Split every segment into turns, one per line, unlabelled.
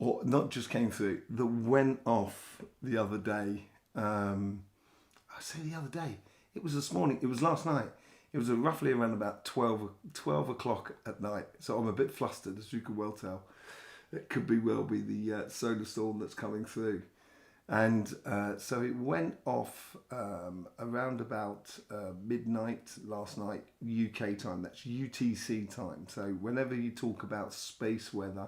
or not just came through, that went off the other day. I say the other day, it was this morning, it was last night. It was roughly around about 12 o'clock at night. So I'm a bit flustered, as you can well tell. It could well be the solar storm that's coming through. And so it went off around about midnight last night, UK time. That's UTC time. So whenever you talk about space weather,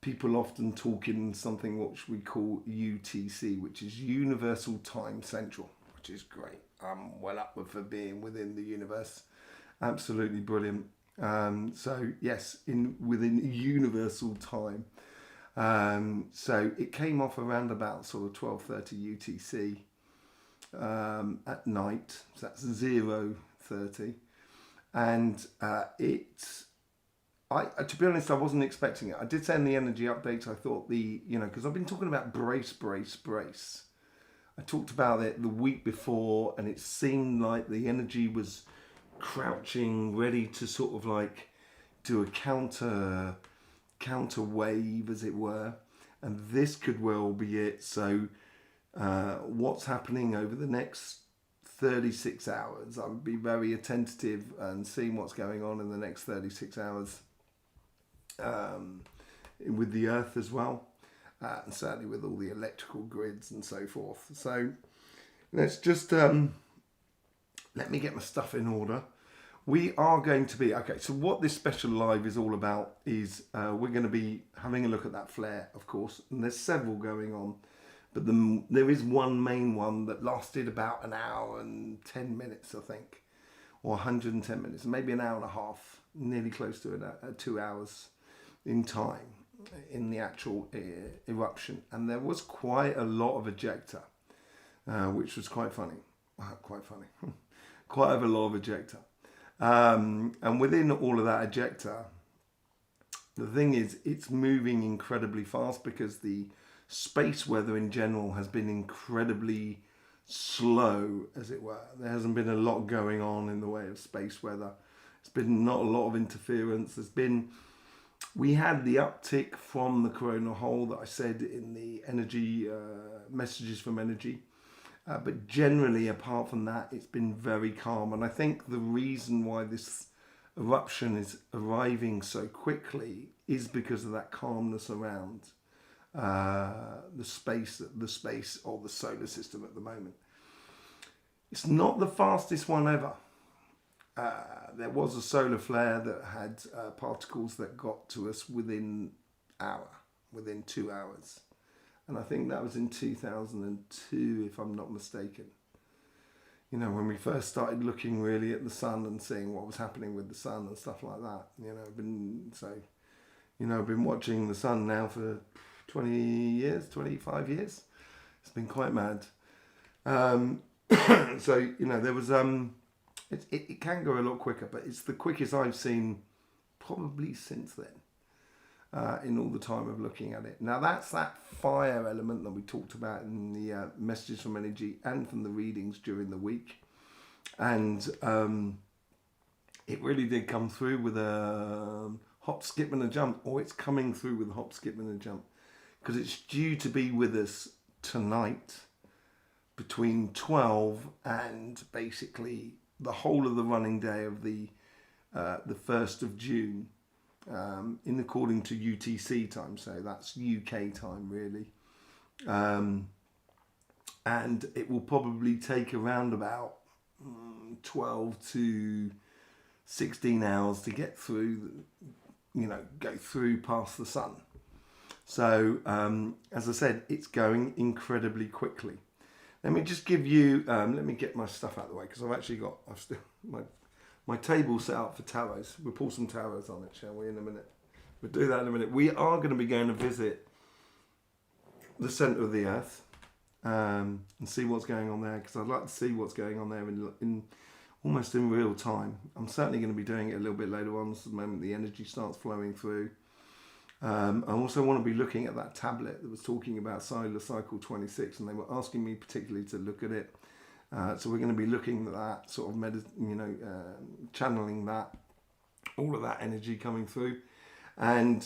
people often talk in something which we call UTC, which is Universal Time Central, which is great. I'm well up for being within the universe. Absolutely brilliant. So yes, within universal time. So it came off around about sort of 12:30 UTC at night. So that's 0:30, and to be honest, I wasn't expecting it. I did say in the energy update, I thought because I've been talking about brace. I talked about it the week before, and it seemed like the energy was crouching, ready to sort of like do a counter wave, as it were, and this could well be it. So what's happening over the next 36 hours, I would be very attentive and seeing what's going on in the next 36 hours with the earth as well, and certainly with all the electrical grids and so forth. So let's just let me get my stuff in order. We are going to be, okay, so what this special live is all about is we're going to be having a look at that flare, of course, and there's several going on, but there is one main one that lasted about an hour and 10 minutes, I think, or 110 minutes, maybe an hour and a half, nearly close to 2 hours in time in the actual eruption. And there was quite a lot of ejecta, which was quite funny, quite a lot of ejecta. And within all of that ejecta, the thing is, it's moving incredibly fast because the space weather in general has been incredibly slow, as it were. There hasn't been a lot going on in the way of space weather. It's been not a lot of interference. We had the uptick from the coronal hole that I said in the energy messages from energy. But generally, apart from that, it's been very calm. And I think the reason why this eruption is arriving so quickly is because of that calmness around the space or the solar system at the moment. It's not the fastest one ever. There was a solar flare that had particles that got to us within 2 hours. And I think that was in 2002, if I'm not mistaken. When we first started looking really at the sun and seeing what was happening with the sun and stuff like that. I've been watching the sun now for 25 years. It's been quite mad. So, there was, it can go a lot quicker, but it's the quickest I've seen probably since then. In all the time of looking at it. Now that's that fire element that we talked about in the messages from energy and from the readings during the week. And it really did come through with a hop, skip and a jump, or it's coming through with a hop, skip and a jump, because it's due to be with us tonight between 12 and basically the whole of the running day of the 1st of June. In according to UTC time, so that's UK time really, and it will probably take around about 12 to 16 hours to get through, go through past the sun. So as I said, it's going incredibly quickly. Let me just give you, let me get my stuff out of the way, because I've still my table set up for tarots. We'll pull some tarots on it, shall we, in a minute? We'll do that in a minute. We are going to be going to visit the centre of the Earth and see what's going on there, because I'd like to see what's going on there in almost in real time. I'm certainly going to be doing it a little bit later on, so the moment the energy starts flowing through. I also want to be looking at that tablet that was talking about Solar Cycle 26, and they were asking me particularly to look at it. So we're going to be looking at that, sort of channeling that, all of that energy coming through. And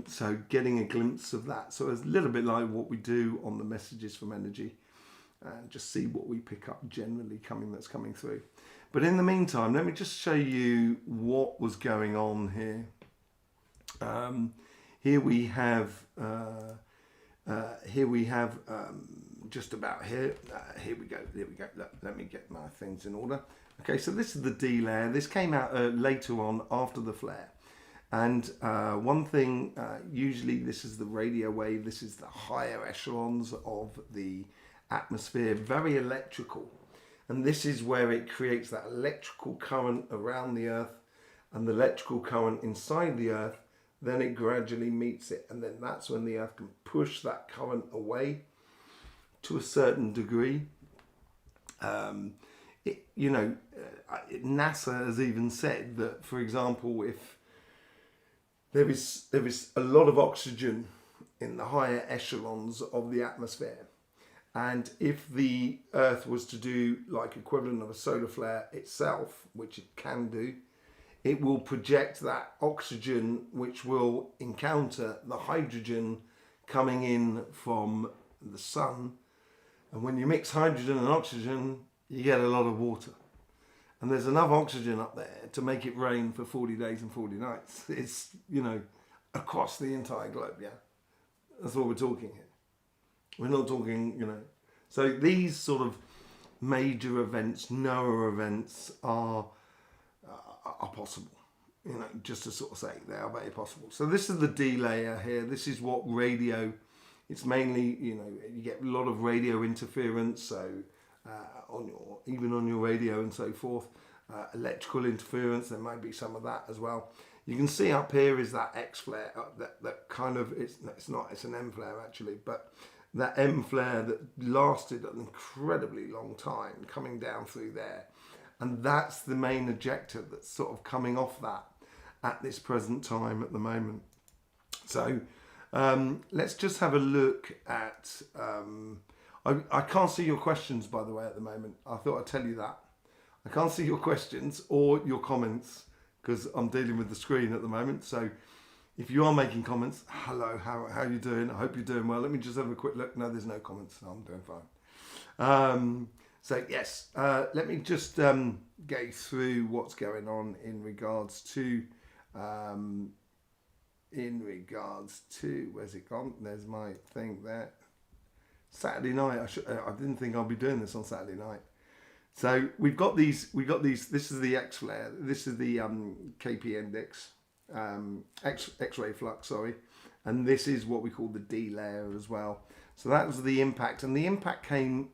so getting a glimpse of that. So it's a little bit like what we do on the messages from energy, and just see what we pick up generally that's coming through. But in the meantime, let me just show you what was going on here. Here we have just about here. Here we go. Let me get my things in order. Okay, so this is the D layer. This came out later on after the flare. And one thing, usually this is the radio wave. This is the higher echelons of the atmosphere, very electrical. And this is where it creates that electrical current around the Earth and the electrical current inside the Earth. Then it gradually meets it. And then that's when the Earth can push that current away to a certain degree. NASA has even said that, for example, if there is a lot of oxygen in the higher echelons of the atmosphere, and if the Earth was to do like equivalent of a solar flare itself, which it can do, it will project that oxygen, which will encounter the hydrogen coming in from the sun. And when you mix hydrogen and oxygen, you get a lot of water. And there's enough oxygen up there to make it rain for 40 days and 40 nights. It's, across the entire globe, yeah. That's what we're talking here. We're not talking, So these sort of major events, NOAA events, are possible. Just to sort of say, they are very possible. So this is the D layer here. This is what radio, it's mainly, you get a lot of radio interference. So even on your radio and so forth, electrical interference, there might be some of that as well. You can see up here is that X flare, that kind of, it's an M flare actually, but that M flare that lasted an incredibly long time coming down through there. And that's the main ejector that's sort of coming off that at this present time at the moment. So let's just have a look at, I can't see your questions, by the way, at the moment. I thought I'd tell you that. I can't see your questions or your comments because I'm dealing with the screen at the moment. So if you are making comments, hello, how are you doing? I hope you're doing well. Let me just have a quick look. No, there's no comments. No, I'm doing fine. So yes, let me just go through what's going on in regards to, where's it gone? There's my thing there. Saturday night. I didn't think I'd be doing this on Saturday night. So we've got these. This is the X flare. This is the KP index, X-ray flux. Sorry, and this is what we call the D layer as well. So that was the impact, and the impact came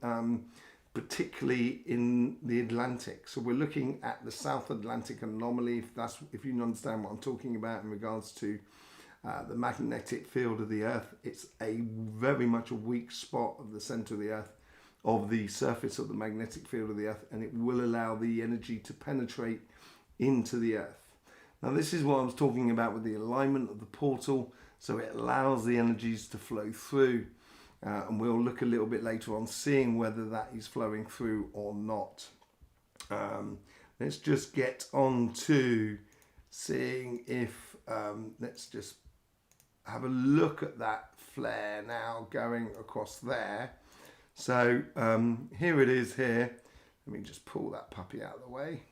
particularly in the Atlantic. So we're looking at the South Atlantic anomaly. If you understand what I'm talking about in regards to the magnetic field of the Earth, it's very much a weak spot of the center of the Earth, of the surface of the magnetic field of the Earth, and it will allow the energy to penetrate into the Earth. Now this is what I was talking about with the alignment of the portal, so it allows the energies to flow through, and we'll look a little bit later on seeing whether that is flowing through or not. Let's just get on to seeing if, let's just have a look at that flare now going across there. So here it is here. Let me just pull that puppy out of the way.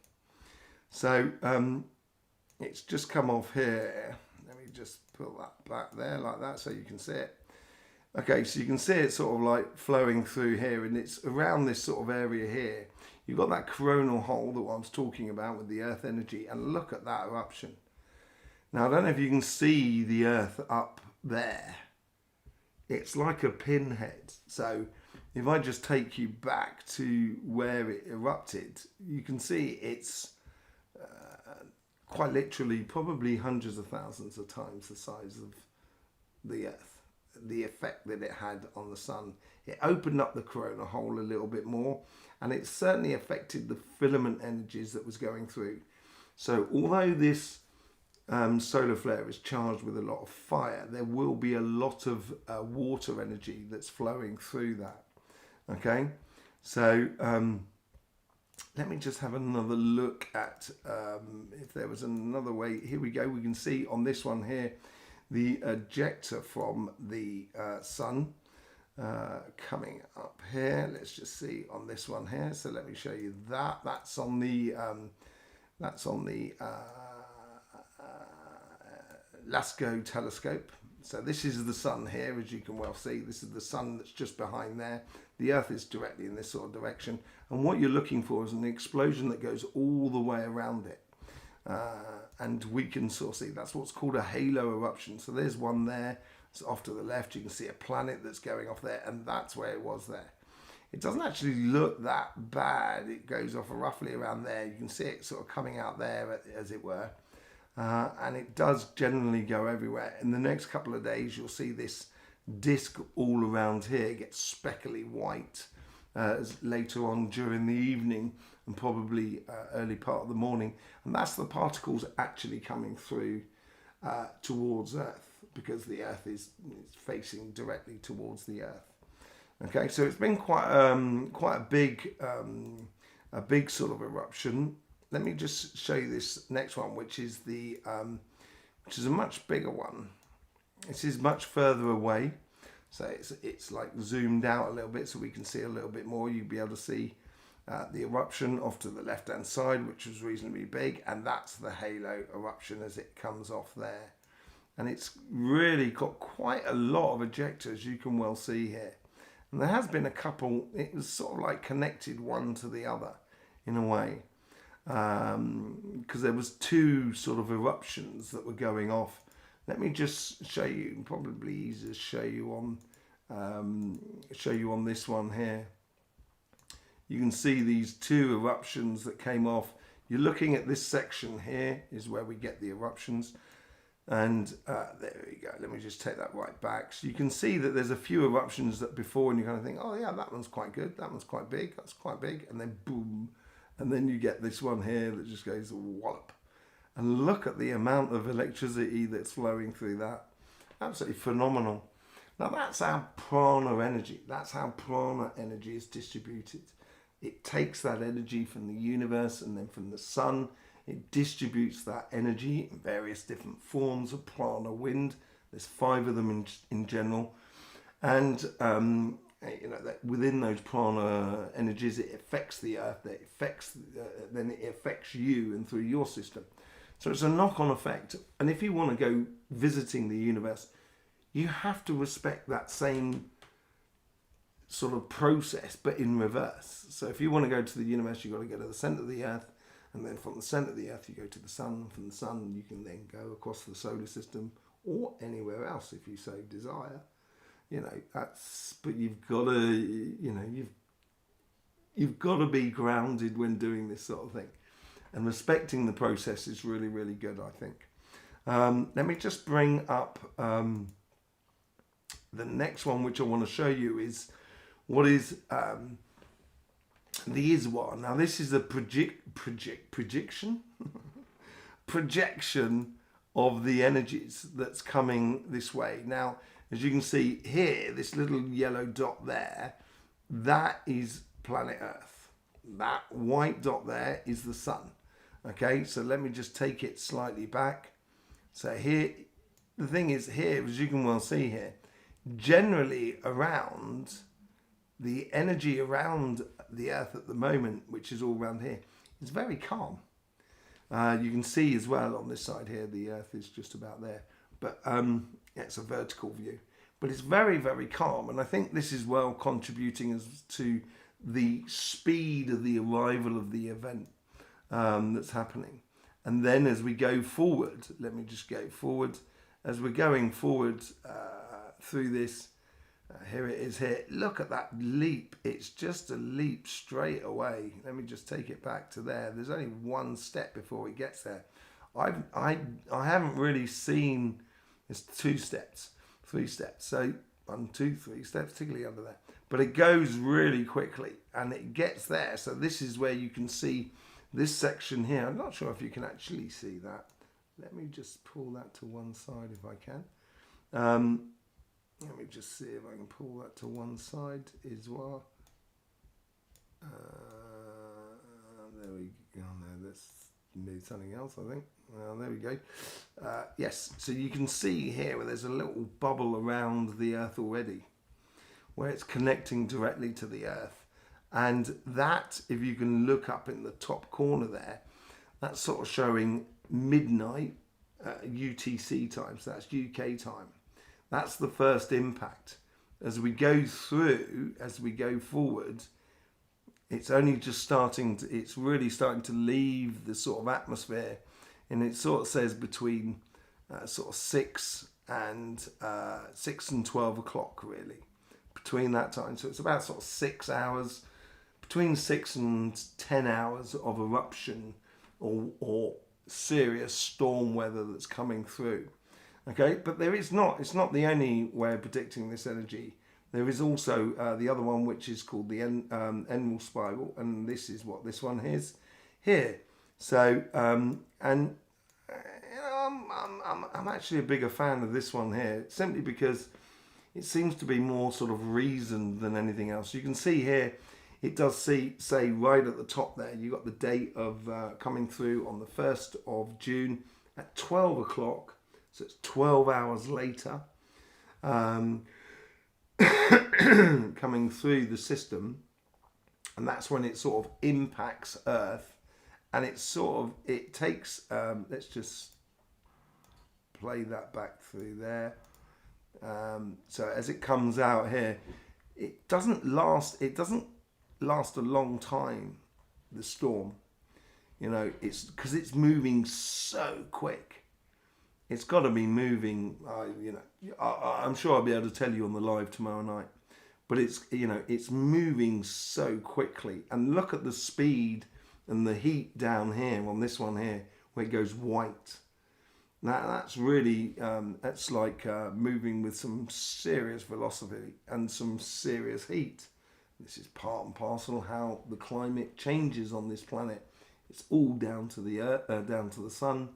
So it's just come off here. Let me just pull that back there like that so you can see it. Okay, so you can see it sort of like flowing through here, and it's around this sort of area here. You've got that coronal hole that I was talking about with the Earth energy, and look at that eruption. Now, I don't know if you can see the Earth up there. It's like a pinhead. So if I just take you back to where it erupted, you can see it's quite literally probably hundreds of thousands of times the size of the Earth. The effect that it had on the sun. It opened up the corona hole a little bit more, and it certainly affected the filament energies that was going through. So although this solar flare is charged with a lot of fire, there will be a lot of water energy that's flowing through that. Okay, so let me just have another look at if there was another way. Here we go. We can see on this one here the ejector from the sun coming up here. Let's just see on this one here. So let me show you that. That's on the LASCO telescope. So this is the sun here, as you can well see. This is the sun that's just behind there. The Earth is directly in this sort of direction. And what you're looking for is an explosion that goes all the way around it. And we can sort of see that's what's called a halo eruption. So there's one there. It's off to the left. You can see a planet that's going off there, and that's where it was there. It doesn't actually look that bad. It goes off roughly around there. You can see it sort of coming out there, as it were. And it does generally go everywhere. In the next couple of days, you'll see this disc all around here get speckly white later on during the evening and probably early part of the morning. And that's the particles actually coming through towards Earth, because the Earth is facing directly towards the Earth. Okay, so it's been quite a big sort of eruption. Let me just show you this next one, which is a much bigger one. This is much further away, so it's like zoomed out a little bit, so we can see a little bit more. You'll be able to see the eruption off to the left-hand side, which was reasonably big, and that's the halo eruption as it comes off there. And it's really got quite a lot of ejectors, you can well see here. And there has been a couple. It was sort of like connected one to the other in a way. Because there was two sort of eruptions that were going off. Let me just show you, probably easier to show you on this one here. You can see these two eruptions that came off. You're looking at this section here is where we get the eruptions. And there we go. Let me just take that right back. So you can see that there's a few eruptions that before, and you kind of think, oh yeah, that one's quite good. That one's quite big. That's quite big. And then boom. And then you get this one here that just goes wallop. And look at the amount of electricity that's flowing through that. Absolutely phenomenal. Now that's our prana energy. That's how prana energy is distributed. It takes that energy from the universe and then from the sun. It distributes that energy in various different forms of prana wind. There's 5 of them in general. And you know, that within those prana energies, it affects the Earth, then it affects you and through your system. So it's a knock-on effect. And if you want to go visiting the universe, you have to respect that same sort of process, but in reverse. So if you want to go to the universe, you've got to go to the centre of the Earth, and then from the centre of the Earth, you go to the sun. From the sun, you can then go across the solar system or anywhere else if you so desire. You know, but you've got to, you know, you've got to be grounded when doing this sort of thing, and respecting the process is really, really good, I think. Let me just bring up the next one, which I want to show you is what is the ISWA. Now, this is a projection of the energies that's coming this way. Now, as you can see here, this little yellow dot there, that is planet Earth. That white dot there is the sun. Okay, so let me just take it slightly back. So here, the thing is here, as you can well see here, generally around the energy around the Earth at the moment, which is all around here, is very calm. You can see as well on this side here, the Earth is just about there. But it's a vertical view. But it's very, very calm. And I think this is well contributing as to the speed of the arrival of the event that's happening. And then as we go forward, let me just go forward. As we're going forward through this, here it is here. Look at that leap. It's just a leap straight away. Let me just take it back to there. There's only one step before it gets there. I haven't really seen, it's 2 steps, 3 steps. So 1, 2, 3 steps, particularly under there. But it goes really quickly and it gets there. So this is where you can see this section here. I'm not sure if you can actually see that. Let me just pull that to one side if I can. Let me just see if I can pull that to one side as well. there we go. No, let's move something else, I think. Well, there we go. Yes, so you can see here where there's a little bubble around the Earth already, where it's connecting directly to the Earth. And that, if you can look up in the top corner there, that's sort of showing midnight UTC time, so that's UK time. That's the first impact. As we go through, as we go forward, it's only just starting to, it's really starting to leave the sort of atmosphere, and it sort of says between sort of 6 and 12 o'clock, really, between that time. So it's about sort of 6 hours, between 6 and 10 hours of eruption or serious storm weather that's coming through. Okay, but it's not the only way of predicting this energy. There is also the other one, which is called the Enlil spiral, and this is what this one is here. So, I'm actually a bigger fan of this one here, simply because it seems to be more sort of reasoned than anything else. You can see here, it does say right at the top there, you got the date of coming through on the 1st of June at 12 o'clock. So it's 12 hours later, coming through the system, and that's when it sort of impacts Earth, and it takes, let's just play that back through there. So as it comes out here, it doesn't last a long time, the storm, it's because it's moving so quick. It's got to be moving, I'm sure I'll be able to tell you on the live tomorrow night, but it's moving so quickly. And look at the speed and the heat down here on this one here, where it goes white. Now that's really, that's like moving with some serious velocity and some serious heat. This is part and parcel how the climate changes on this planet. It's all down to the earth, down to the sun.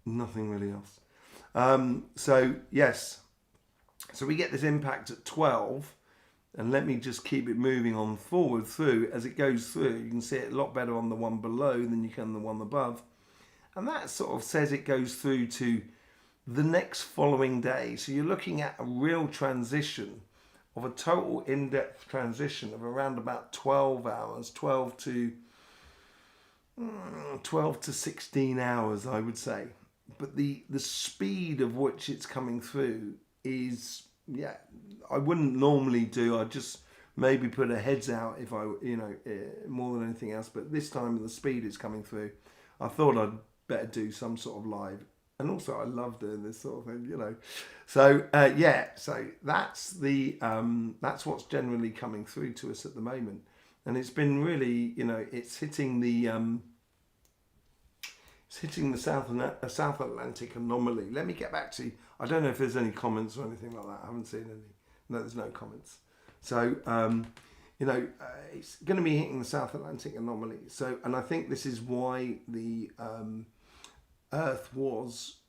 Nothing really else. So yes, so we get this impact at 12, and let me just keep it moving on forward through. As it goes through, you can see it a lot better on the one below than you can the one above, and that sort of says it goes through to the next following day. So you're looking at a real transition of a total in-depth transition of around about 12 hours, 12 to 16 hours, I would say. But the speed of which it's coming through is, I wouldn't normally do. I'd just maybe put a heads out if I, more than anything else. But this time the speed it's coming through, I thought I'd better do some sort of live. And also I love doing this sort of thing, So, so that's what's generally coming through to us at the moment. And it's been really, it's hitting the South Atlantic anomaly. Let me get back to, I don't know if there's any comments or anything like that. I haven't seen any. No, there's no comments. So, it's going to be hitting the South Atlantic anomaly. So, and I think this is why the Earth was,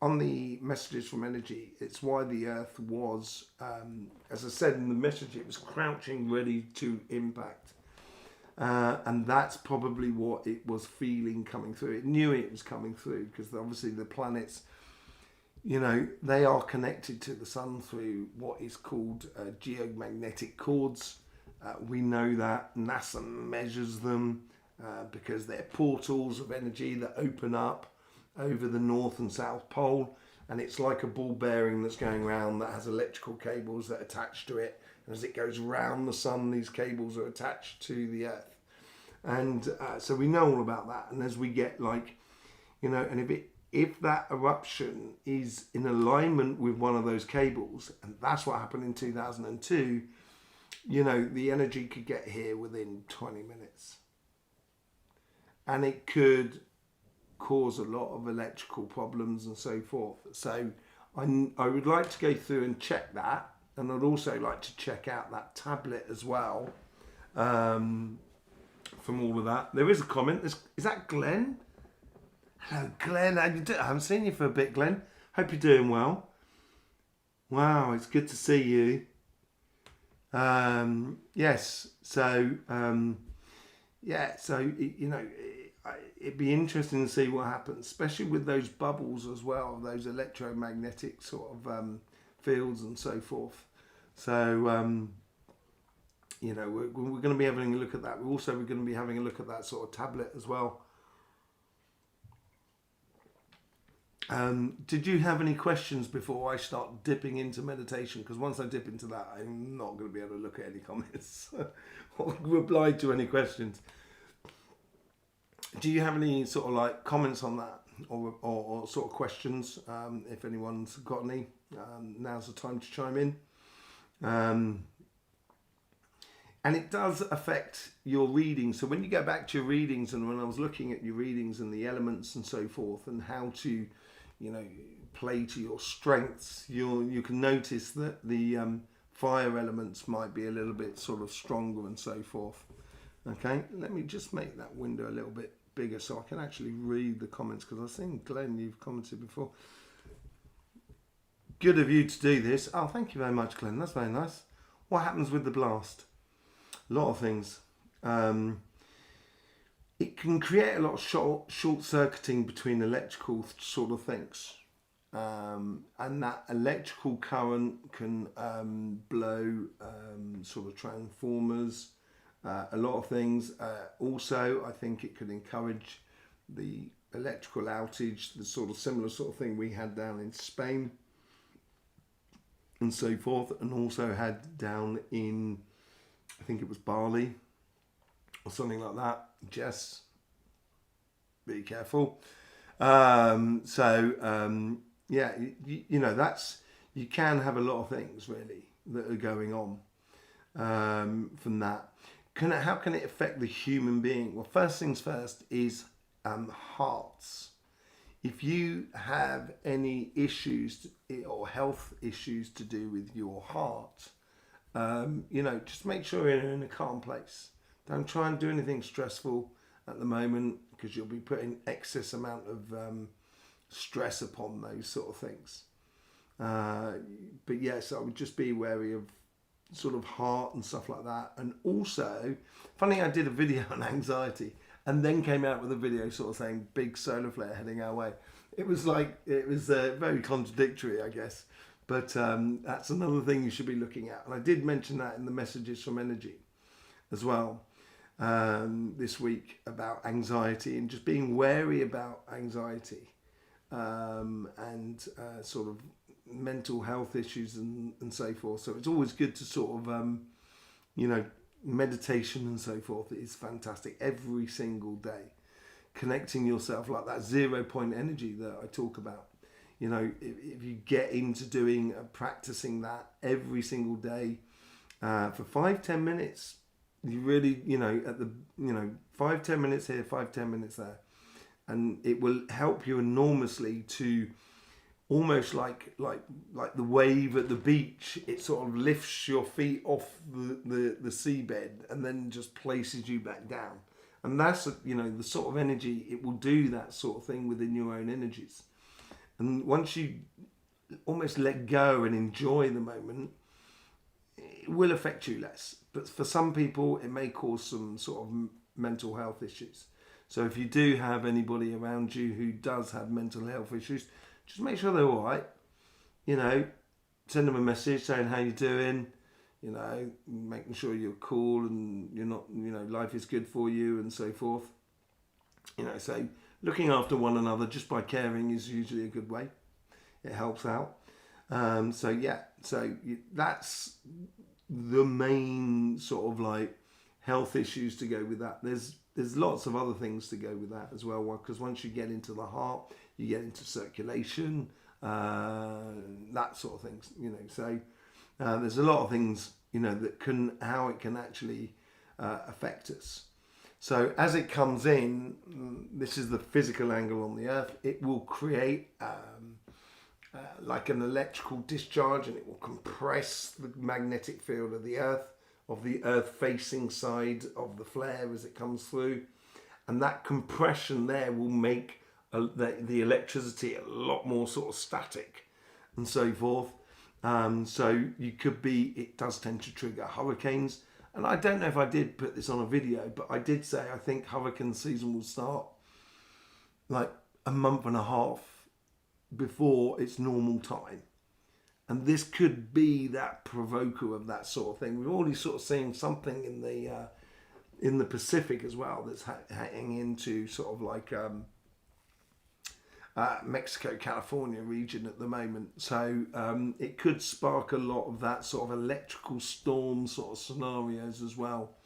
on the messages from energy, it's why the Earth was, as I said in the message, it was crouching ready to impact. And that's probably what it was feeling coming through. It knew it was coming through because obviously the planets, they are connected to the sun through what is called geomagnetic cords. We know that NASA measures them because they're portals of energy that open up over the North and South Pole. And it's like a ball bearing that's going around that has electrical cables that attach to it. And as it goes round the sun, these cables are attached to the Earth. And so we know all about that. And as we get and if that eruption is in alignment with one of those cables, and that's what happened in 2002, the energy could get here within 20 minutes. And it could cause a lot of electrical problems and so forth. So I would like to go through and check that. And I'd also like to check out that tablet as well, from all of that. There is a comment. Is that Glenn? Hello, Glenn. How you doing? I haven't seen you for a bit, Glenn. Hope you're doing well. Wow, it's good to see you. Yes. So, yeah, so it'd be interesting to see what happens, especially with those bubbles as well, those electromagnetic sort of fields and so forth. So we're going to be having a look at that. We're going to be having a look at that sort of tablet as well. Did you have any questions before I start dipping into meditation? Because once I dip into that, I'm not going to be able to look at any comments or reply to any questions. Do you have any sort of like comments on that or sort of questions? If anyone's got any, now's the time to chime in. And it does affect your reading. So when you go back to your readings, and when I was looking at your readings and the elements and so forth, and how to, play to your strengths, you can notice that the fire elements might be a little bit sort of stronger and so forth. Okay, let me just make that window a little bit bigger so I can actually read the comments, because I've seen, Glenn, you've commented before. Good of you to do this. Oh, thank you very much, Glenn. That's very nice. What happens with the blast? A lot of things. It can create a lot of short circuiting between electrical sort of things. And that electrical current can blow sort of transformers, a lot of things. Also, I think it could encourage the electrical outage, the sort of similar sort of thing we had down in Spain and so forth, and also had down in, I think it was Bali or something like that. Jess, be careful. Yeah, that's, you can have a lot of things really that are going on from that. How can it affect the human being? Well, first things first is hearts. If you have any issues or health issues to do with your heart, just make sure you're in a calm place. Don't try and do anything stressful at the moment, because you'll be putting excess amount of stress upon those sort of things. But yes, I would just be wary of sort of heart and stuff like that. And also, funny, I did a video on anxiety and then came out with a video sort of saying big solar flare heading our way. It was very contradictory, I guess. But that's another thing you should be looking at. And I did mention that in the messages from energy as well this week, about anxiety and just being wary about anxiety and sort of mental health issues and so forth. So it's always good to sort of, meditation and so forth is fantastic every single day. Connecting yourself, like that 0 point energy that I talk about. If you get into doing, practicing that every single day for 5-10 minutes, you really, at the, 5-10 minutes here, 5-10 minutes there. And it will help you enormously to almost like the wave at the beach. It sort of lifts your feet off the seabed and then just places you back down. And that's, the sort of energy, it will do that sort of thing within your own energies. And once you almost let go and enjoy the moment, it will affect you less. But for some people, it may cause some sort of mental health issues. So if you do have anybody around you who does have mental health issues, just make sure they're all right. Send them a message saying how you're doing, making sure you're cool and you're not, life is good for you and so forth. So looking after one another just by caring is usually a good way. It helps out. That's the main sort of like health issues to go with that. There's lots of other things to go with that as well, because once you get into the heart, you get into circulation, that sort of things, So there's a lot of things, how it can actually affect us. So as it comes in, this is the physical angle on the Earth. It will create like an electrical discharge, and it will compress the magnetic field of the Earth facing side of the flare as it comes through. And that compression there will make the electricity a lot more sort of static and so forth. So it does tend to trigger hurricanes. and I don't know if I did put this on a video, but I did say I think hurricane season will start like a month and a half before its normal time. And this could be that provoker of that sort of thing. We've already sort of seen something in the Pacific as well that's heading into sort of like Mexico, California region at the moment. So it could spark a lot of that sort of electrical storm sort of scenarios as well.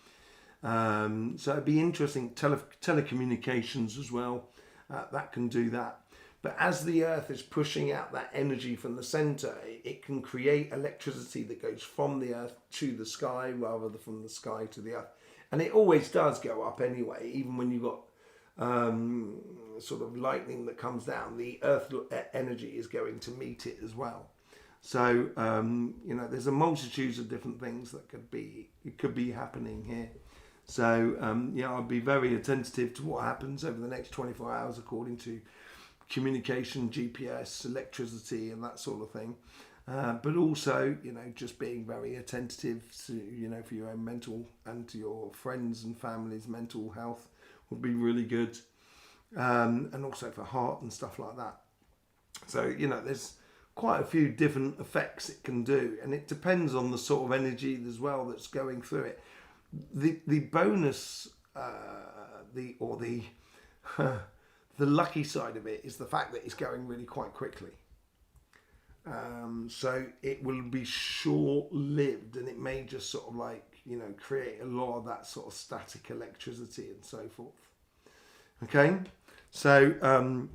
So it'd be interesting. Telecommunications as well. That can do that. But as the Earth is pushing out that energy from the centre, it can create electricity that goes from the Earth to the sky rather than from the sky to the Earth. And it always does go up anyway, even when you've got sort of lightning that comes down, the Earth energy is going to meet it as well. So, there's a multitude of different things that could be happening here. So, I'll be very attentive to what happens over the next 24 hours according to communication, GPS, electricity and that sort of thing. But also, just being very attentive to, for your own mental and to your friends and family's mental health would be really good. And also for heart and stuff like that. So, there's quite a few different effects it can do. And it depends on the sort of energy as well that's going through it. The bonus, the lucky side of it is the fact that it's going really quite quickly. So it will be short-lived, and it may just sort of like, create a lot of that sort of static electricity and so forth. Okay, so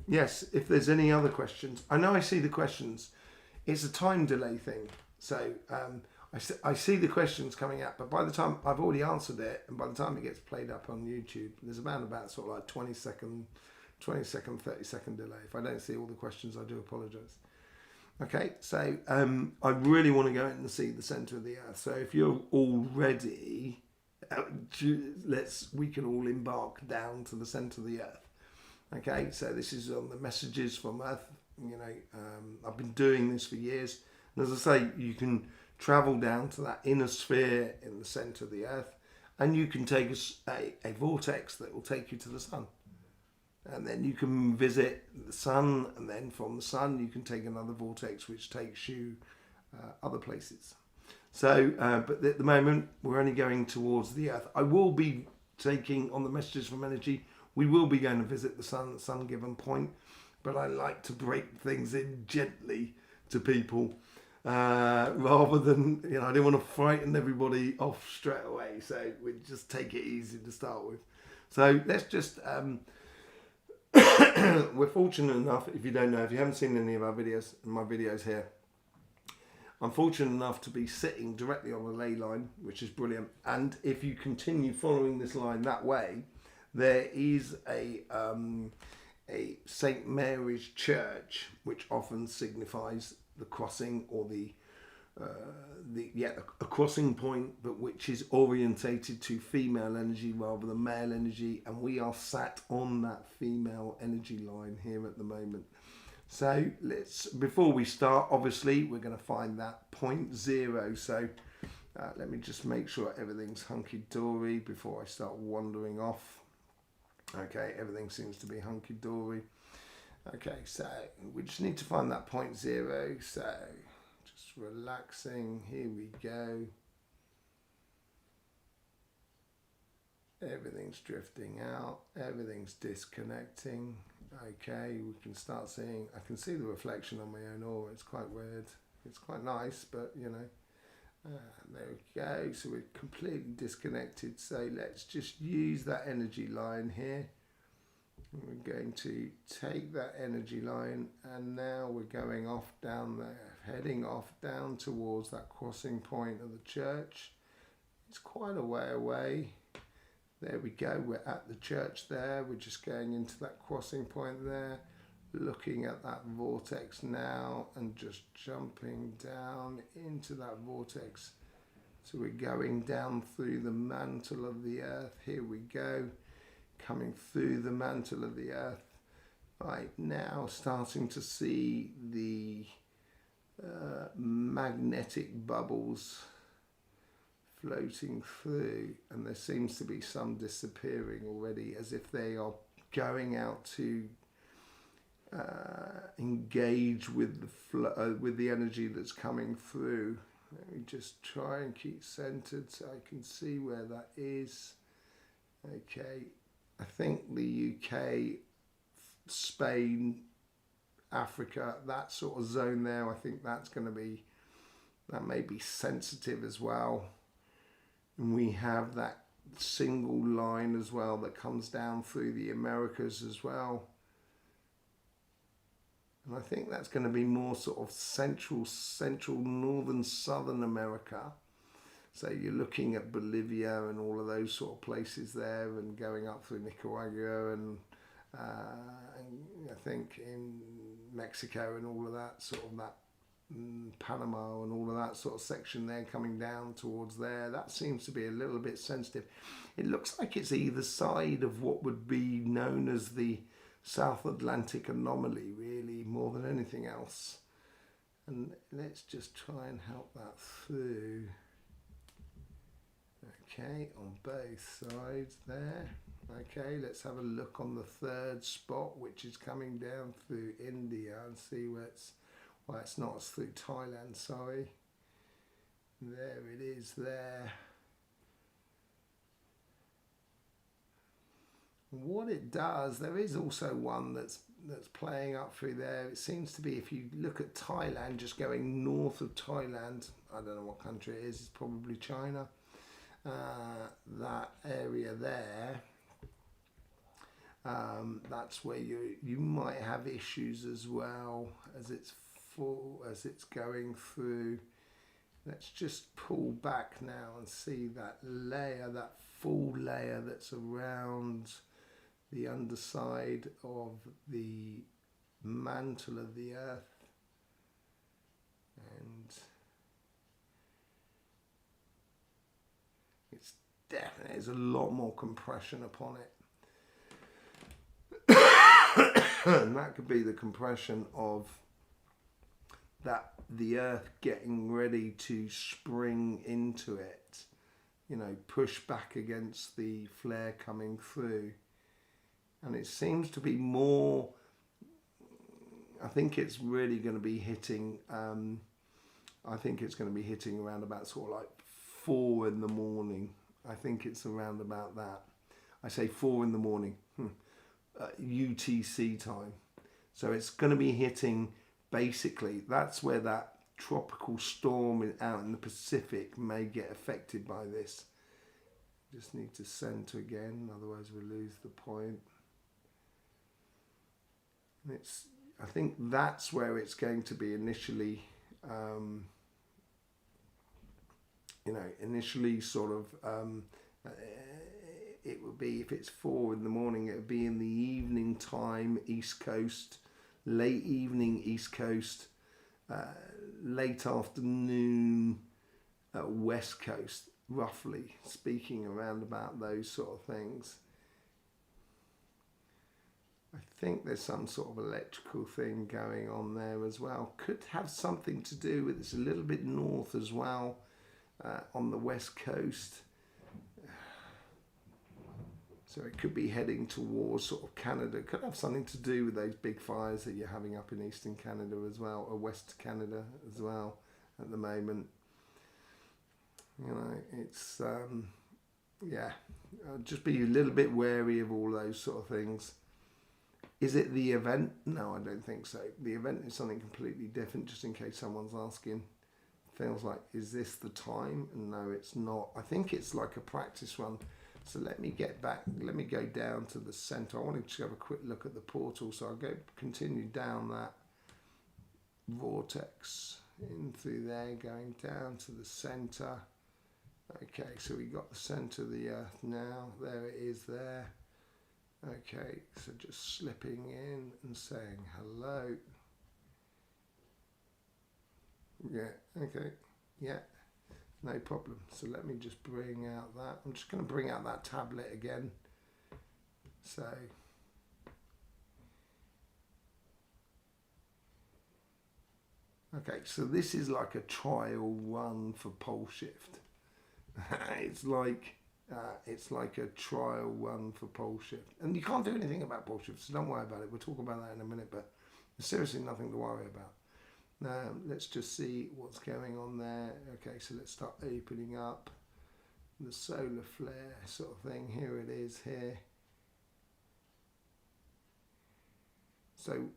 yes, if there's any other questions, I know I see the questions. It's a time delay thing. So I see the questions coming up, but by the time I've already answered it, and by the time it gets played up on YouTube, there's about sort of like 20 second, 30 second delay. If I don't see all the questions, I do apologise. Okay, so I really want to go in and see the centre of the Earth. So if you're all ready, we can all embark down to the centre of the Earth. Okay, so this is on the messages from Earth. I've been doing this for years. And as I say, you can travel down to that inner sphere in the centre of the Earth, and you can take a vortex that will take you to the sun. And then you can visit the sun, and then from the sun you can take another vortex which takes you other places. So, but at the moment we're only going towards the Earth. I will be taking on the messages from energy. We will be going to visit the sun at some given point, but I like to break things in gently to people rather than, I don't want to frighten everybody off straight away. So we just take it easy to start with. So let's just. We're fortunate enough, if you haven't seen any of my videos here, I'm fortunate enough to be sitting directly on the ley line, which is brilliant. And if you continue following this line that way, there is a St. Mary's Church, which often signifies the crossing or a crossing point, but which is orientated to female energy rather than male energy, and we are sat on that female energy line here at the moment. So before we start, obviously we're going to find that point zero. So let me just make sure everything's hunky-dory before I start wandering off. Okay, everything seems to be hunky-dory. Okay, so we just need to find that point zero. So relaxing, here we go. Everything's drifting out, everything's disconnecting. Okay, we can start seeing, I can see the reflection on my own aura. It's quite weird, it's quite nice, but there we go. So we're completely disconnected. So let's just use that energy line here. We're going to take that energy line, and now we're going off down there, heading off down towards that crossing point of the church. It's quite a way away. There we go, we're at the church there. We're just going into that crossing point there, looking at that vortex now and just jumping down into that vortex. So we're going down through the mantle of the Earth. Here we go. Coming through the mantle of the Earth. Right now, starting to see the magnetic bubbles floating through, and there seems to be some disappearing already, as if they are going out to engage with the with the energy that's coming through. Let me just try and keep centered so I can see where that is. Okay, I think the UK, Spain, Africa, that sort of zone there, I think that's going to be, that may be sensitive as well. And we have that single line as well that comes down through the Americas as well. And I think that's going to be more sort of central, northern, southern America. So you're looking at Bolivia and all of those sort of places there, and going up through Nicaragua and I think in Mexico and all of that sort of that, Panama and all of that sort of section there, coming down towards there. That seems to be a little bit sensitive. It looks like it's either side of what would be known as the South Atlantic anomaly, really, more than anything else. And let's just try and help that through. Okay, on both sides there. Okay, let's have a look on the third spot, which is coming down through India, and see where it's, well, it's not, it's through Thailand, sorry. There it is there. What it does, there is also one that's playing up through there. It seems to be, if you look at Thailand, just going north of Thailand, I don't know what country it is, it's probably China. That area there, that's where you might have issues as well, as it's full, as it's going through. Let's just pull back now and see that layer, that full layer that's around the underside of the mantle of the earth. And it's definitely, there's a lot more compression upon it. And that could be the compression of that, the earth getting ready to spring into it, you know, push back against the flare coming through. And it seems to be more, I think it's really going to be hitting, I think it's going to be hitting around about sort of like 4 in the morning. I think it's around about that. I say 4 in the morning, UTC time. So it's going to be hitting, basically, that's where that tropical storm out in the Pacific may get affected by this. Just need to center again, otherwise we'll lose the point. And it's, I think that's where it's going to be initially, you know, initially sort of, it would be, if it's 4 in the morning, it would be in the evening time, East Coast, late evening, East Coast, late afternoon, West Coast, roughly speaking, around about those sort of things. I think there's some sort of electrical thing going on there as well. Could have something to do with, it's a little bit north as well, on the West Coast. So it could be heading towards sort of Canada. It could have something to do with those big fires that you're having up in eastern Canada as well, or West Canada as well at the moment. You know, it's, yeah, just be a little bit wary of all those sort of things. Is it the event? No, I don't think so. The event is something completely different, just in case someone's asking. Feels like, is this the time? No, it's not. I think it's like a practice run. So let me get back, let me go down to the center. I wanted to have a quick look at the portal, so I'll continue down that vortex in through there, going down to the center. Okay, so we got the center of the earth now. There it is there. Okay, so just slipping in and saying hello. Yeah, okay, yeah. No problem. So let me just bring out that. I'm just going to bring out that tablet again. So okay, so this is like a trial run for pole shift. It's like a trial run for pole shift, and you can't do anything about pole shift, so don't worry about it. We'll talk about that in a minute, but there's seriously nothing to worry about. Now let's just see what's going on there. Okay, so let's start opening up the solar flare sort of thing. Here it is here. So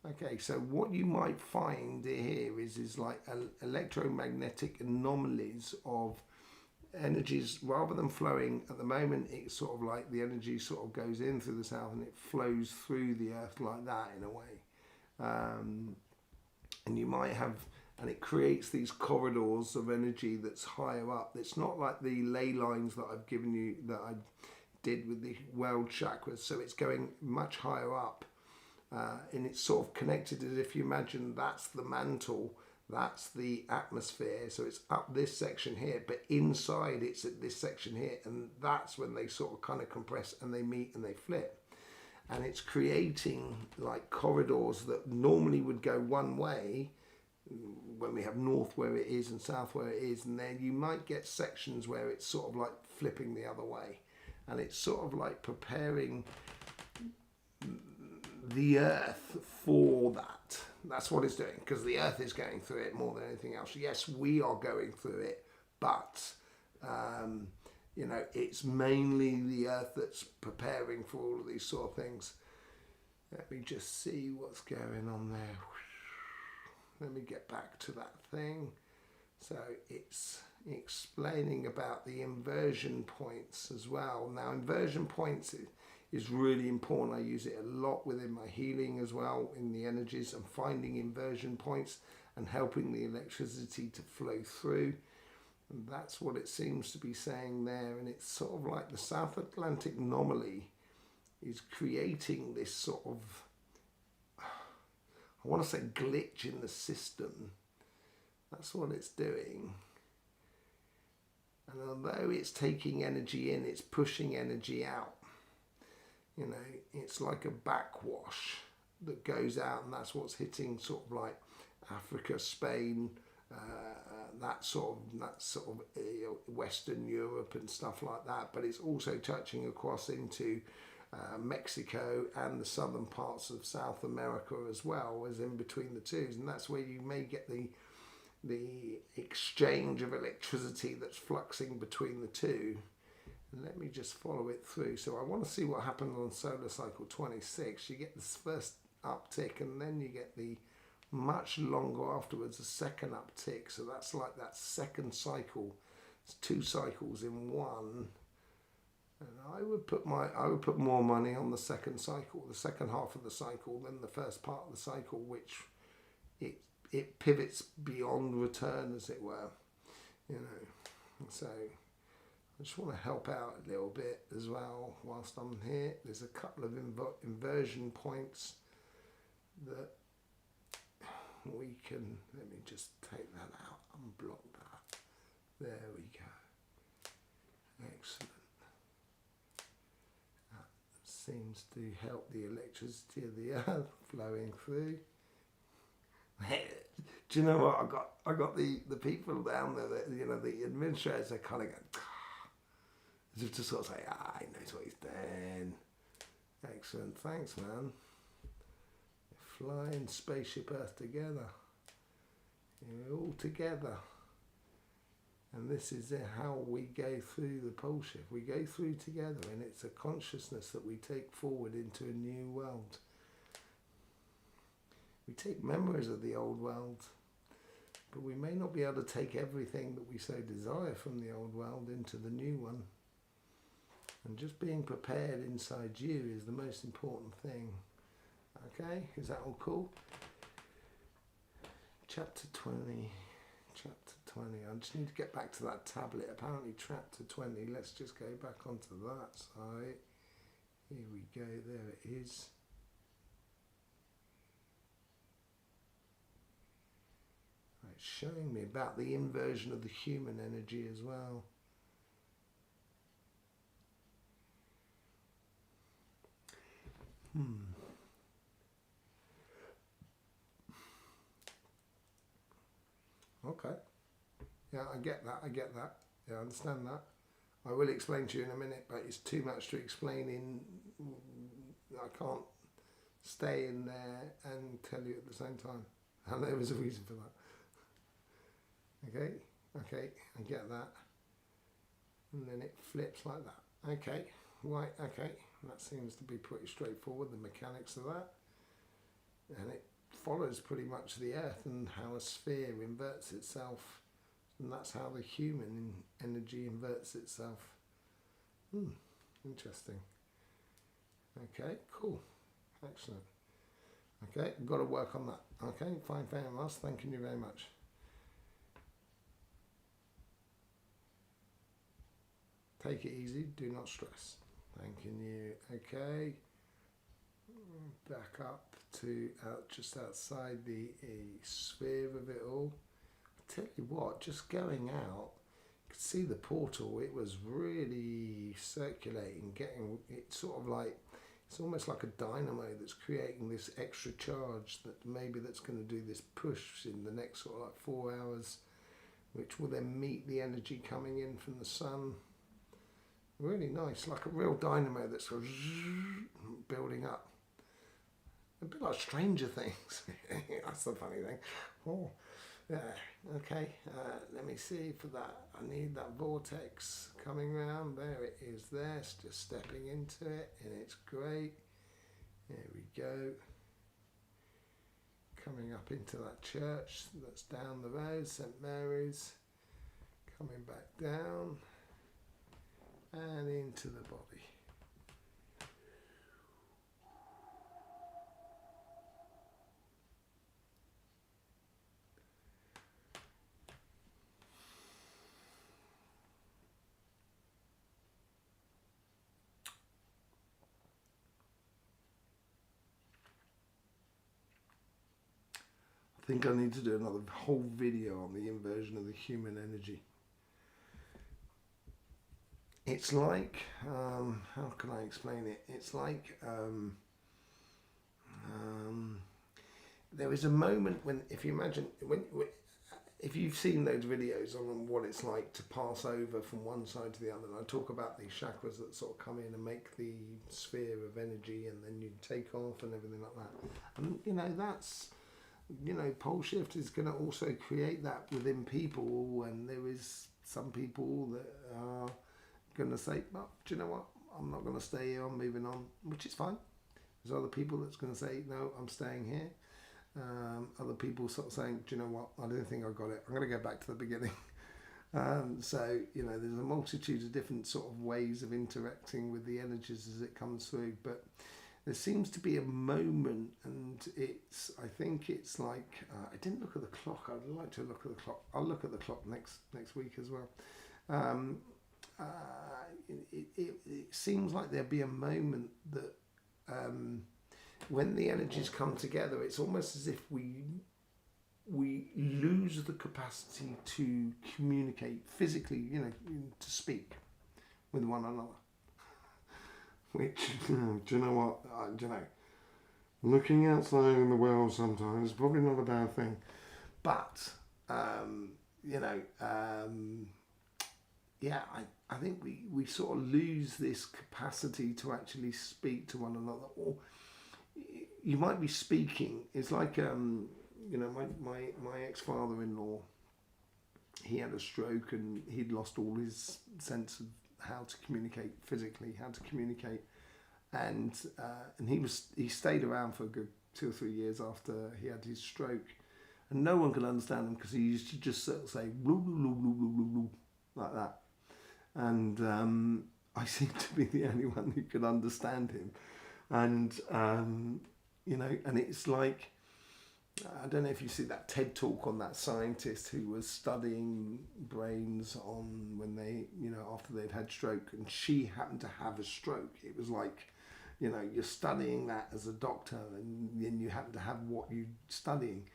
okay, so what you might find here is like electromagnetic anomalies of energies, rather than flowing at the moment. It's sort of like the energy sort of goes in through the south and it flows through the earth like that in a way. And you might have, and it creates these corridors of energy that's higher up. It's not like the ley lines that I've given you, that I did with the world chakras. So it's going much higher up, and it's sort of connected as if you imagine that's the mantle, that's the atmosphere. So it's up this section here, but inside it's at this section here, and that's when they sort of kind of compress and they meet and they flip. And it's creating like corridors that normally would go one way when we have north where it is and south where it is, and then you might get sections where it's sort of like flipping the other way, and it's sort of like preparing the earth for that. That's what it's doing, because the earth is going through it more than anything else. Yes, we are going through it, but you know, it's mainly the earth that's preparing for all of these sort of things. Let me just see what's going on there. Let me get back to that thing. So it's explaining about the inversion points as well. Now, inversion points is really important. I use it a lot within my healing as well, in the energies, and finding inversion points and helping the electricity to flow through. And that's what it seems to be saying there. And it's sort of like the South Atlantic anomaly is creating this sort of, I want to say, glitch in the system. That's what it's doing. And although it's taking energy in, it's pushing energy out. You know, it's like a backwash that goes out, and that's what's hitting sort of like Africa, Spain, that sort of Western Europe and stuff like that. But it's also touching across into Mexico and the southern parts of South America as well, as in between the two. And that's where you may get the exchange of electricity that's fluxing between the two. And let me just follow it through. So I want to see what happened on solar cycle 26. You get this first uptick, and then you get the much longer afterwards, a second uptick. So that's like that second cycle. It's two cycles in one. And I would put more money on the second cycle, the second half of the cycle, than the first part of the cycle, which it pivots beyond return, as it were. You know, so I just want to help out a little bit as well whilst I'm here. There's a couple of inversion points that we can, let me just take that out, unblock that. There we go. Excellent. That seems to help the electricity of the earth flowing through. Do you know what? I got the people down there, that, you know, the administrators, are kind of going, as if to sort of say, he knows what he's doing. Excellent, thanks, man. Flying spaceship Earth together. You're all together. And this is how we go through the pole shift. We go through together, and it's a consciousness that we take forward into a new world. We take memories of the old world, but we may not be able to take everything that we so desire from the old world into the new one. And just being prepared inside you is the most important thing. Okay, is that all cool? Chapter 20. I just need to get back to that tablet. Apparently chapter 20. Let's just go back onto that side. Here we go, there it is. It's showing me about the inversion of the human energy as well. Okay. Yeah, I get that. Yeah, I understand that. I will explain to you in a minute, but it's too much to explain in. I can't stay in there and tell you at the same time. And there was a reason for that. Okay, I get that. And then it flips like that. Okay, right, okay. That seems to be pretty straightforward, the mechanics of that. And it follows pretty much the Earth and how a sphere inverts itself. And that's how the human energy inverts itself. Interesting. Okay, cool. Excellent. Okay, I've got to work on that. Okay, fine, fair enough. Thank you very much. Take it easy, do not stress. Thanking you. Okay. Back up to just outside the sphere of it all. I tell you what, just going out, you could see the portal. It was really circulating, getting it sort of like, it's almost like a dynamo that's creating this extra charge that's going to do this push in the next sort of like 4 hours, which will then meet the energy coming in from the sun. Really nice, like a real dynamo that's sort of building up. A bit like Stranger Things. That's the funny thing. Oh, yeah. Okay, let me see for that. I need that vortex coming round. There it is there. It's just stepping into it, and it's great. There we go. Coming up into that church that's down the road, St Mary's. Coming back down. And into the body. I think I need to do another whole video on the inversion of the human energy. It's like, how can I explain it? It's like, there is a moment when, if you imagine, if you've seen those videos on what it's like to pass over from one side to the other, and I talk about these chakras that sort of come in and make the sphere of energy, and then you take off and everything like that. And that's, pole shift is going to also create that within people, and there is some people that are going to say, well, do you know what, I'm not going to stay here, I'm moving on, which is fine. There's other people that's going to say, no, I'm staying here. Other people sort of saying, do you know what, I don't think I got it, I'm going to go back to the beginning. So there's a multitude of different sort of ways of interacting with the energies as it comes through, but there seems to be a moment, and I think it's like, I didn't look at the clock. I'd like to look at the clock. I'll look at the clock next week as well. It seems like there'll be a moment that when the energies come together, it's almost as if we lose the capacity to communicate physically, to speak with one another. Which, do you know what? I don't know. Looking outside in the world sometimes is probably not a bad thing. But, I think we sort of lose this capacity to actually speak to one another. Or you might be speaking. It's like, my ex-father-in-law, he had a stroke and he'd lost all his sense of how to communicate physically, how to communicate, and he stayed around for a good 2 or 3 years after he had his stroke, and no one could understand him because he used to just sort of say blue, blue, blue, blue, blue, blue, like that, and I seemed to be the only one who could understand him, and and it's like, I don't know if you see that TED talk on that scientist who was studying brains on when they, after they'd had stroke, and she happened to have a stroke. It was like, you're studying that as a doctor, and then you happen to have what you're studying.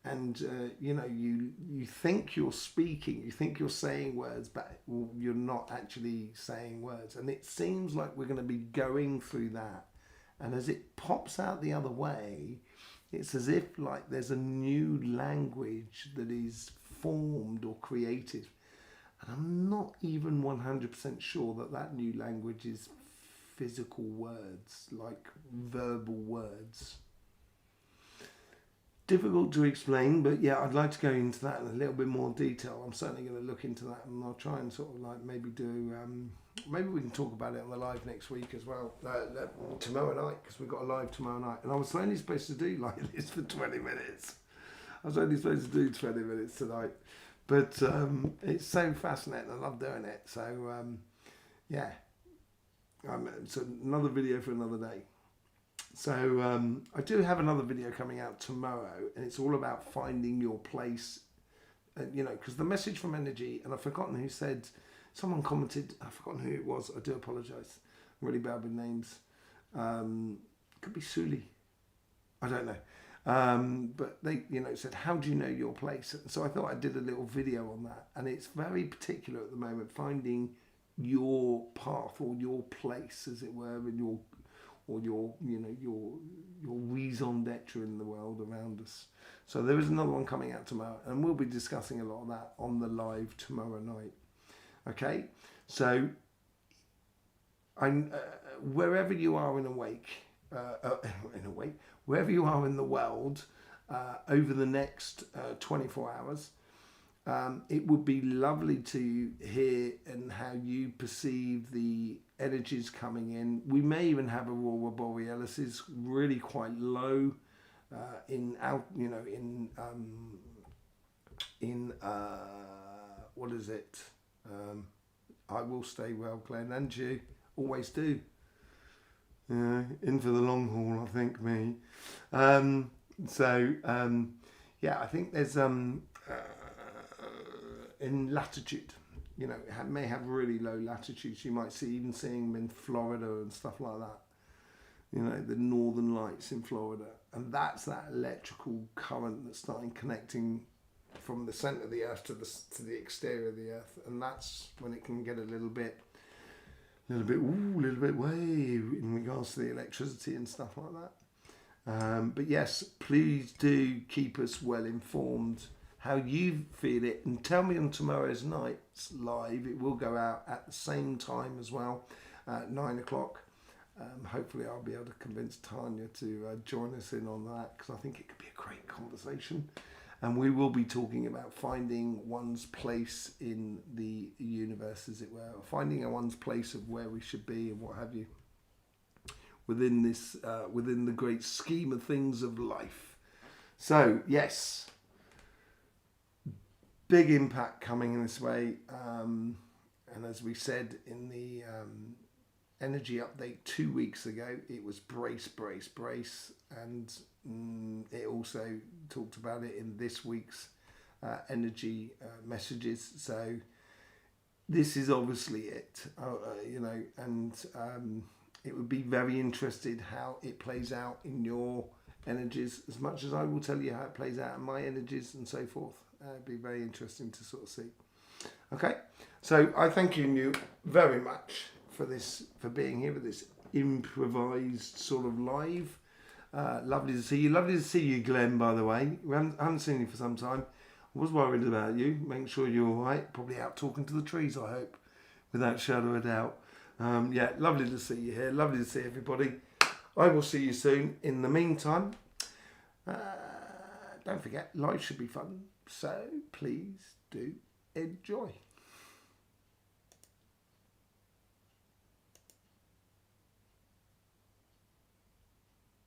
And, you think you're speaking, you think you're saying words, but you're not actually saying words. And it seems like we're going to be going through that. And as it pops out the other way, it's as if like there's a new language that is formed or created. And I'm not even 100% sure that that new language is physical words, like verbal words. Difficult to explain, but yeah, I'd like to go into that in a little bit more detail. I'm certainly going to look into that, and I'll try and sort of like maybe do, maybe we can talk about it on the live next week as well, tomorrow night, because we've got a live tomorrow night. And I was only supposed to do like this for 20 minutes. I was only supposed to do 20 minutes tonight. But it's so fascinating. I love doing it. So, yeah. So another video for another day. So I do have another video coming out tomorrow. And it's all about finding your place. You know, because the message from energy, and I've forgotten who said, someone commented, I've forgotten who it was. I do apologise. I'm really bad with names. Could be Suli. I don't know. But they, you know, said, how do you know your place? So I thought I did a little video on that, and it's very particular at the moment, finding your path or your place, as it were, in your, or your, you know, your raison d'etre in the world around us. So there is another one coming out tomorrow, and we'll be discussing a lot of that on the live tomorrow night. Okay, so I'm wherever you are in awake. Wherever you are in the world over the next 24 hours, it would be lovely to hear and how you perceive the energies coming in. We may even have aurora borealis really quite low in what is it? I will stay well, Glenn, and you always do. In for the long haul, I think, me. Yeah, I think there's in latitude, you know, it may have really low latitudes. You might see, even seeing them in Florida and stuff like that. You know, the northern lights in Florida, and that's that electrical current that's starting connecting from the centre of the earth to the exterior of the earth, and that's when it can get a little bit way in regards to the electricity and stuff like that. But yes, please do keep us well informed how you feel it, and tell me on tomorrow's night's live. It will go out at the same time as well, at 9 o'clock. Hopefully I'll be able to convince Tanya to join us in on that, because I think it could be a great conversation. And we will be talking about finding one's place in the universe, as it were, finding one's place of where we should be and what have you, within this, within the great scheme of things of life. So yes, big impact coming in this way, and as we said in the energy update 2 weeks ago, it was brace, brace, brace, and it also talked about it in this week's energy messages. So this is obviously it, you know, and it would be very interesting how it plays out in your energies, as much as I will tell you how it plays out in my energies and so forth. It'd be very interesting to sort of see. Okay, so I thank you very much for this, for being here with this improvised sort of live. Lovely to see you. Lovely to see you, Glenn, by the way. I haven't seen you for some time. I was worried about you. Making sure you're all right. Probably out talking to the trees, I hope, without shadow of a doubt. Yeah, lovely to see you here. Lovely to see everybody. I will see you soon. In the meantime, don't forget, life should be fun. So please do enjoy.